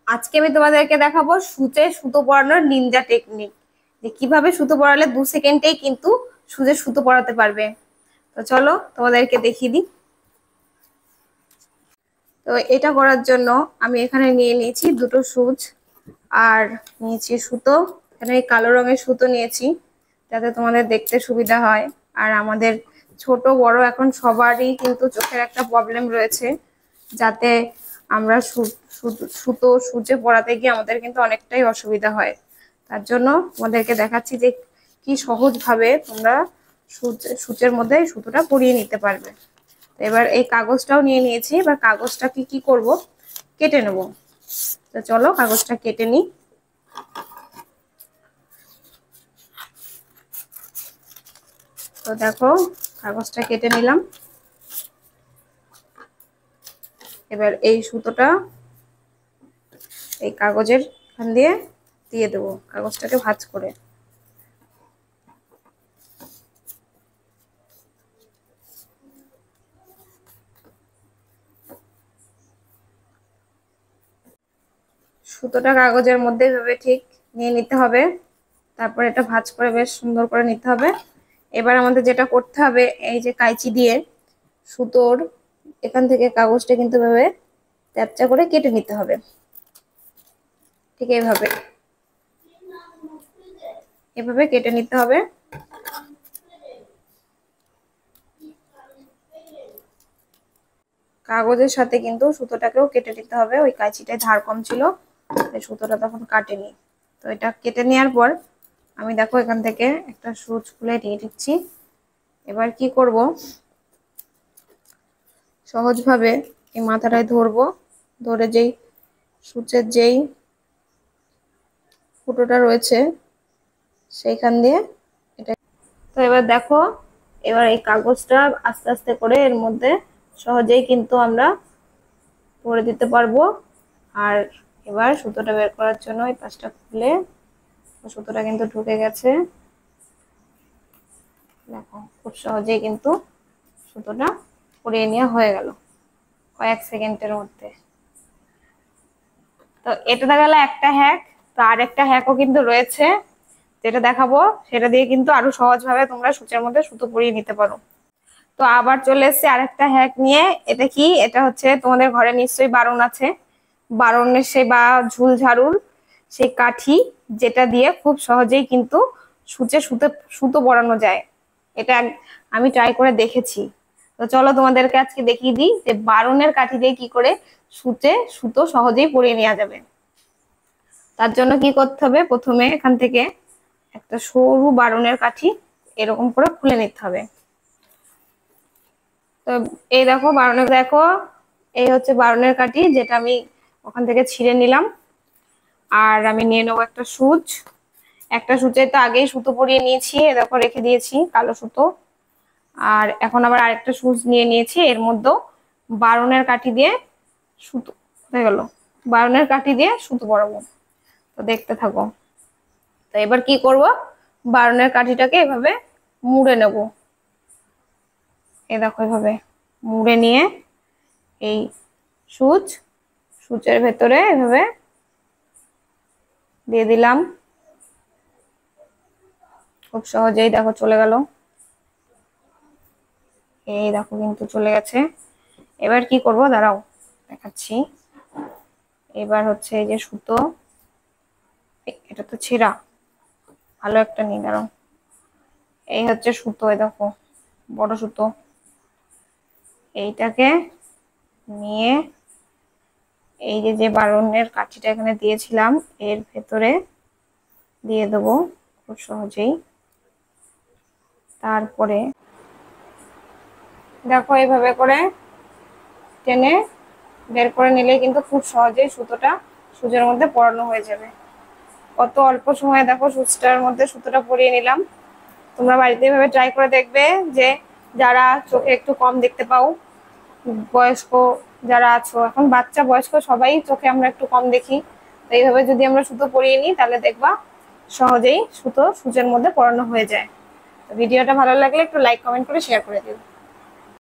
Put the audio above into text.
আজকে আমি তোমাদেরকে দেখাবো সূচে সুতো পরানোর নিনজা টেকনিক, যে কিভাবে সুতো পরালে 2 সেকেন্ডেই কিন্তু সূচে সুতো পরাতে পারবে। তো চলো তোমাদেরকে দেখিয়ে দিই। তো এটা করার জন্য আমি এখানে নিয়ে নিয়েছি দুটো সুচ আর নিয়েছি সুতো। এখানে কালো রঙের সুতো নিয়েছি যাতে তোমাদের দেখতে সুবিধা হয়। আর আমাদের ছোট বড় এখন সবারই কিন্তু চোখের একটা প্রবলেম রয়েছে, যাতে আমরা সুতো সূচে পরাতে গিয়ে আমাদের কিন্তু অনেকটাই অসুবিধা হয়। তার জন্য তোমাদেরকে দেখাচ্ছি যে কি সহজভাবে তোমরা সূচের মধ্যে সুতোটা পরিয়ে নিতে পারবে। এবার এই কাগজটাও নিয়ে নিয়েছি, এবার কাগজটা কি করব, কেটে নেব। তো চলো কাগজটা কেটে নিই। তো দেখো কাগজটা কেটে নিলাম। এবার এই সুতোটা এই কাগজের এখান দিয়ে দেবো, কাগজটাকে ভাঁজ করে। সুতোটা কাগজের মধ্যে এভাবে ঠিক নিয়ে নিতে হবে, তারপর এটা ভাঁজ করে বেশ সুন্দর করে নিতে হবে। এবার আমাদের যেটা করতে হবে, এই যে কাঁচি দিয়ে সুতোর এখান থেকে কাগজটা কিন্তু এভাবে চ্যাপচা করে কেটে নিতে হবে, ঠিক এইভাবে এভাবে কেটে নিতে হবে। কাগজের সাথে কিন্তু সুতোটাকেও কেটে নিতে হবে, ওই কাঁচিটায় ধার কম ছিল তাই সুতোটা তখন কাটেনি। তো এটা কেটে নেওয়ার পর আমি দেখো এখান থেকে একটা সুচ খুলে নিয়ে নিচ্ছি। এবার কি করব, সহজভাবে এই মাথাটায় ধরবো, ধরে যেই সূচের যেই ফুটোটা রয়েছে সেইখান দিয়ে এটা। তো এবার দেখো, এবার এই কাগজটা আস্তে আস্তে করে এর মধ্যে সহজেই কিন্তু আমরা পরে দিতে পারবো। আর এবার সুতোটা বের করার জন্য এই পাশটা খুলে সুতোটা কিন্তু ঢুকে গেছে। দেখো খুব সহজেই কিন্তু সুতোটা পরিয়ে নেওয়া হয়ে গেল কয়েক সেকেন্ডের মধ্যে। তো এটা দেখা গেল একটা হ্যাক। তো আর একটা হ্যাকও কিন্তু রয়েছে, যেটা দেখাবো, সেটা দিয়ে কিন্তু আরো সহজভাবে তোমরা সূচের মধ্যে সুতো পরিয়ে নিতে পারো। তো আবার চলে এসেছে আরেকটা হ্যাক নিয়ে। এটা কি, এটা হচ্ছে তোমাদের ঘরে নিশ্চয়ই বারণ আছে, বারণের সেই বা ঝুল ঝাড়ুর সেই কাঠি, যেটা দিয়ে খুব সহজেই কিন্তু সুতো পরানো যায়। এটা আমি ট্রাই করে দেখেছি। তো চলো তোমাদেরকে আজকে দেখিয়ে দিই যে বারণের কাঠি দিয়ে কি করে সুতো সহজেই পরিয়ে নেওয়া যাবে। তার জন্য কি করতে হবে, প্রথমে এখান থেকে একটা সরু বারণের কাঠি এরকম করে খুলে নিতে হবে। তো এই দেখো দেখো, এই হচ্ছে বারণের কাঠি, যেটা আমি ওখান থেকে ছিঁড়ে নিলাম। আর আমি নিয়ে নেবো একটা সুচ। একটা সুচে তো আগেই সুতো পরিয়ে নিয়েছি, দেখো রেখে দিয়েছি কালো সুতো। আর এখন আবার আরেকটা সুচ নিয়ে নিয়েছি, এর মধ্যেও বারণের কাঠি দিয়ে সুতো হয়ে গেল, বারণের কাঠি দিয়ে সুতো পরাবো। তো দেখতে থাকো। তো এবার কি করব, বারণের কাঠিটাকে এভাবে মুড়ে নেব। এই দেখো এভাবে মুড়ে নিয়ে এই সুচের ভেতরে এভাবে দিয়ে দিলাম। খুব সহজেই দেখো চলে গেল, এই দেখো কিন্তু চলে গেছে। এবার কি করব, দাঁড়াও দেখাচ্ছি। এবার হচ্ছে এই যে সুতো, এটা তো ছেঁড়া, ভালো একটা নিয়ে দাঁড়াও। এই হচ্ছে সুতো, এই দেখো বড় সুতো। এইটাকে নিয়ে এই যে বারণের কাঠিটা এখানে দিয়েছিলাম এর ভেতরে দিয়ে দেবো খুব সহজেই। তারপরে দেখো এইভাবে করে টেনে বের করে নিলে কিন্তু খুব সহজেই সুতোটা সূচের মধ্যে পরানো হয়ে যাবে। কত অল্প সময়ে দেখো সুচটার মধ্যে সুতোটা পরিয়ে নিলাম। তোমরা বাড়িতে এভাবে ট্রাই করে দেখবে, যে যারা চোখে একটু কম দেখতে পাও, বয়স্ক যারা আছো, এখন বাচ্চা বয়স্ক সবাই চোখে আমরা একটু কম দেখি। তো এইভাবে যদি আমরা সুতো পরিয়ে নিই তাহলে দেখবা সহজেই সুচের মধ্যে পরানো হয়ে যায়। ভিডিওটা ভালো লাগলে একটু লাইক কমেন্ট করে শেয়ার করে দিও।